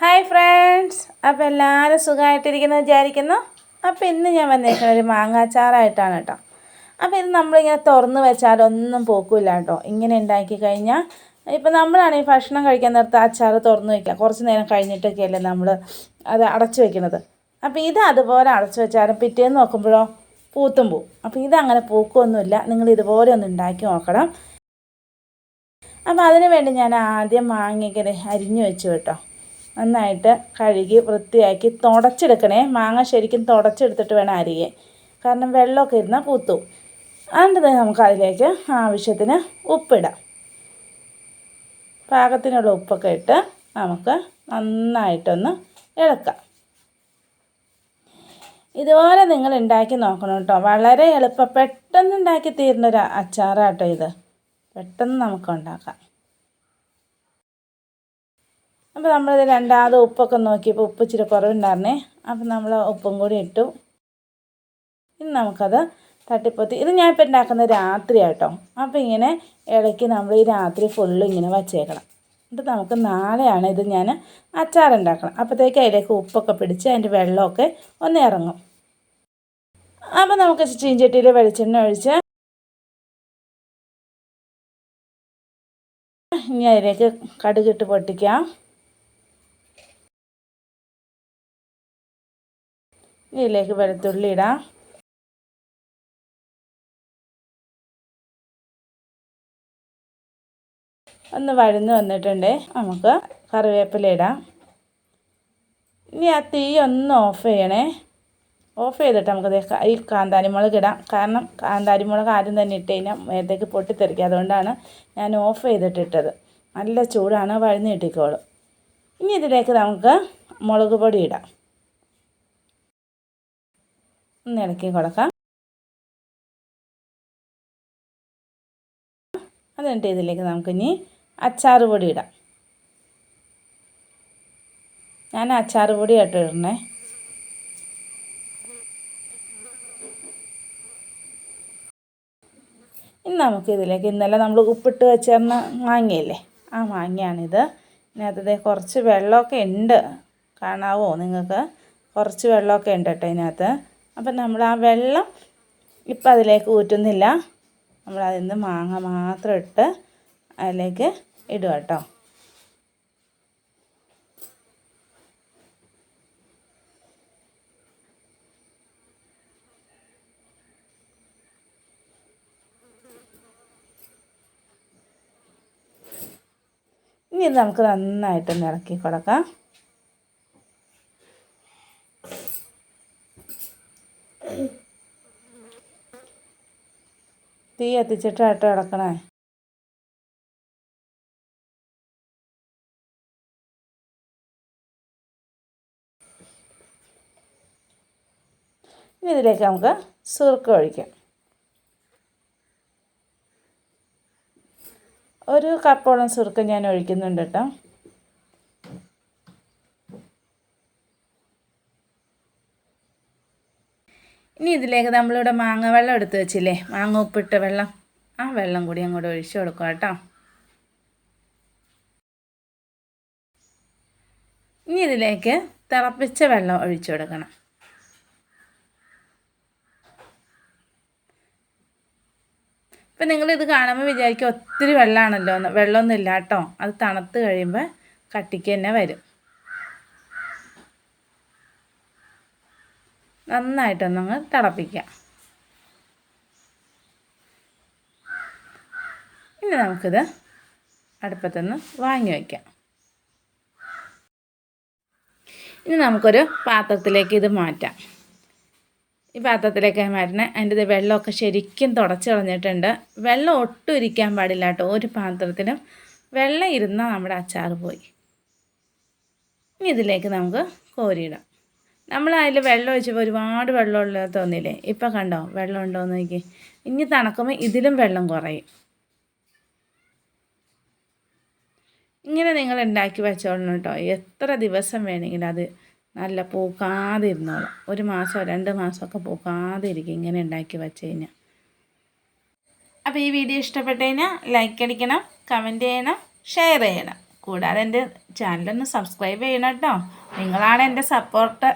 Hi friends, അപ്പോൾ എല്ലാവരും സുഖമായിട്ടിരിക്കുന്നു വിചാരിക്കുന്നു. അപ്പോൾ ഇന്ന് ഞാൻ വന്നിരിക്കുന്നത് ഒരു മാങ്ങാച്ചാറായിട്ടാണ് കേട്ടോ. അപ്പോൾ ഇത് നമ്മളിങ്ങനെ തുറന്ന് വെച്ചാലൊന്നും പോക്കില്ല കേട്ടോ. ഇങ്ങനെ ഉണ്ടാക്കി കഴിഞ്ഞാൽ ഇപ്പോൾ നമ്മളാണെങ്കിൽ ഭക്ഷണം കഴിക്കാൻ നേരത്ത് അച്ചാർ തുറന്ന് വയ്ക്കുക, കുറച്ച് നേരം കഴിഞ്ഞിട്ടൊക്കെയല്ലേ നമ്മൾ അത് അടച്ചു വയ്ക്കുന്നത്. അപ്പോൾ ഇത് അതുപോലെ അടച്ചു വെച്ചാലും പിറ്റേന്ന് നോക്കുമ്പോഴോ പൂത്തും പോവും. അപ്പോൾ ഇതങ്ങനെ പൂക്കൊന്നുമില്ല. നിങ്ങൾ ഇതുപോലെ ഒന്ന് ഉണ്ടാക്കി നോക്കണം. അപ്പോൾ അതിന് വേണ്ടി ഞാൻ ആദ്യം മാങ്ങയ്ക്ക് അരിഞ്ഞു വെച്ചു കേട്ടോ. നന്നായിട്ട് കഴുകി വൃത്തിയാക്കി തുടച്ചെടുക്കണേ. മാങ്ങ ശരിക്കും തുടച്ചെടുത്തിട്ട് വേണം അരിയാൻ, കാരണം വെള്ളമൊക്കെ ഇരുന്നാൽ പൂത്തു. എന്നിട്ട് നമുക്ക് അതിലേക്ക് ആവശ്യത്തിന് ഉപ്പിടാം. പാകത്തിനുള്ള ഉപ്പൊക്കെ ഇട്ട് നമുക്ക് നന്നായിട്ടൊന്ന് ഇളക്കാം. ഇതുപോലെ നിങ്ങൾ ഉണ്ടാക്കി നോക്കണം കേട്ടോ. വളരെ എളുപ്പം, പെട്ടെന്ന് ഉണ്ടാക്കി തീരുന്നൊരു അച്ചാറാട്ടോ ഇത്. പെട്ടെന്ന് നമുക്ക് ഉണ്ടാക്കാം. അപ്പോൾ നമ്മളിത് രണ്ടാമത് ഉപ്പൊക്കെ നോക്കിയപ്പോൾ ഉപ്പ് ഇച്ചിരി കുറവുണ്ടായിരുന്നേ. അപ്പോൾ നമ്മൾ ഉപ്പും കൂടി ഇട്ടു. ഇനി നമുക്കത് തട്ടിപ്പൊത്തി, ഇത് ഞാനിപ്പോൾ ഉണ്ടാക്കുന്നത് രാത്രിയാട്ടോ. അപ്പോൾ ഇങ്ങനെ ഇടയ്ക്ക് നമ്മൾ ഈ രാത്രി ഫുള്ള് ഇങ്ങനെ വച്ചേക്കണം. എന്നിട്ട് നമുക്ക് നാളെയാണ് ഇത് ഞാൻ അച്ചാറുണ്ടാക്കണം. അപ്പോഴത്തേക്ക് അതിലേക്ക് ഉപ്പൊക്കെ പിടിച്ച് അതിൻ്റെ വെള്ളമൊക്കെ ഒന്ന് ഇറങ്ങും. അപ്പോൾ നമുക്ക് ചീഞ്ചട്ടിയിൽ വെളിച്ചെണ്ണ ഒഴിച്ച് ഇനി അതിലേക്ക് കടുകിട്ട് പൊട്ടിക്കാം. ഇതിലേക്ക് വെളുത്തുള്ളി ഇടാം. ഒന്ന് വഴന്ന് വന്നിട്ടുണ്ട്. നമുക്ക് കറിവേപ്പില ഇടാം. ഇനി ആ തീ ഒന്ന് ഓഫ് ചെയ്യണേ. ഓഫ് ചെയ്തിട്ട് നമുക്ക് ഈ കാന്താരിമുളക് ഇടാം. കാരണം കാന്താരിമുളക് ആദ്യം തന്നെ ഇട്ട് കഴിഞ്ഞാൽ മേത്തേക്ക് പൊട്ടിത്തെറിക്കുക. അതുകൊണ്ടാണ് ഞാൻ ഓഫ് ചെയ്തിട്ടിട്ടത്. നല്ല ചൂടാണ്, വഴന്ന് കിട്ടിക്കോളും. ഇനി ഇതിലേക്ക് നമുക്ക് മുളക് പൊടി ഇടാം. ഒന്ന് ഇളക്കി കൊടുക്കാം. എന്നിട്ട് ഇതിലേക്ക് നമുക്കിനി അച്ചാർ പൊടി ഇടാം. ഞാൻ അച്ചാർ പൊടി ആയിട്ട് ഇടണേ. ഇനി നമുക്കിതിലേക്ക് ഇന്നലെ നമ്മൾ ഉപ്പിട്ട് വെച്ചിരുന്ന മാങ്ങയില്ലേ, ആ മാങ്ങയാണിത്. ഇതിനകത്ത് കുറച്ച് വെള്ളമൊക്കെ ഉണ്ട്, കാണാവോ നിങ്ങൾക്ക്? കുറച്ച് വെള്ളമൊക്കെ ഉണ്ട് കേട്ടോ ഇതിനകത്ത്. അപ്പം നമ്മൾ ആ വെള്ളം ഇപ്പം അതിലേക്ക് ഊറ്റുന്നില്ല. നമ്മളതിൽ നിന്ന് മാങ്ങ മാത്രം ഇട്ട് അതിലേക്ക് ഇടുക കേട്ടോ. ഇനി ഇത് നമുക്ക് നന്നായിട്ടൊന്ന് ഇളക്കി കൊടുക്കാം. തീ കത്തിച്ചിട്ടാട്ടോ ഇളക്കണേ. ഇനി ഇതിലേക്ക് നമുക്ക് സുർക്ക ഒഴിക്കാം. ഒരു കപ്പോളം സുർക്ക ഞാൻ ഒഴിക്കുന്നുണ്ട് കേട്ടോ. ഇനി ഇതിലേക്ക് നമ്മളിവിടെ മാങ്ങ വെള്ളം എടുത്ത് വെച്ചില്ലേ, മാങ്ങ ഉപ്പിട്ട വെള്ളം, ആ വെള്ളം കൂടി അങ്ങോട്ട് ഒഴിച്ച് കൊടുക്കുക കേട്ടോ. ഇനി ഇതിലേക്ക് തിളപ്പിച്ച വെള്ളം ഒഴിച്ചു കൊടുക്കണം. ഇപ്പം നിങ്ങളിത് കാണുമ്പോൾ വിചാരിക്കും ഒത്തിരി വെള്ളമാണല്ലോ എന്ന്. വെള്ളമൊന്നും ഇല്ല കേട്ടോ. അത് തണുത്ത് കഴിയുമ്പോൾ കട്ടിക്ക് തന്നെ വരും. നന്നായിട്ടൊന്നങ്ങ് തിളപ്പിക്കാം. ഇനി നമുക്കിത് അടുപ്പത്തുനിന്ന് വാങ്ങി വയ്ക്കാം. ഇനി നമുക്കൊരു പാത്രത്തിലേക്ക് ഇത് മാറ്റാം. ഈ പാത്രത്തിലേക്ക് മാറ്റണേ. അതിൻ്റെ വെള്ളമൊക്കെ ശരിക്കും തുടച്ച് കളഞ്ഞിട്ടുണ്ട്. വെള്ളം ഒട്ടും ഇരിക്കാൻ പാടില്ല കേട്ടോ. ഒരു പാത്രത്തിലും വെള്ളം ഇരുന്നാൽ നമ്മുടെ അച്ചാർ പോയി. ഇനി ഇതിലേക്ക് നമുക്ക് കോരിയിടാം. നമ്മൾ അതിൽ വെള്ളം ഒഴിച്ചപ്പോൾ ഒരുപാട് വെള്ളമുള്ള തോന്നിയില്ലേ? ഇപ്പം കണ്ടോ വെള്ളം ഉണ്ടോയെന്ന് നോക്കി. ഇനി തണുക്കുമ്പോൾ ഇതിലും വെള്ളം കുറയും. ഇങ്ങനെ നിങ്ങൾ ഉണ്ടാക്കി വെച്ചോളണം കേട്ടോ. എത്ര ദിവസം വേണമെങ്കിലും അത് നല്ല പൂക്കാതെ ഇരുന്നോളും. 1 മാസമോ 2 മാസമൊക്കെ പൂക്കാതെ ഇരിക്കും ഇങ്ങനെ ഉണ്ടാക്കി വെച്ച് കഴിഞ്ഞാൽ. അപ്പോൾ ഈ വീഡിയോ ഇഷ്ടപ്പെട്ട് കഴിഞ്ഞാൽ ലൈക്ക് അടിക്കണം, കമൻറ്റ് ചെയ്യണം, ഷെയർ ചെയ്യണം. കൂടാതെ എൻ്റെ ചാനലൊന്ന് സബ്സ്ക്രൈബ് ചെയ്യണം കേട്ടോ. നിങ്ങളാണ് എൻ്റെ സപ്പോർട്ട്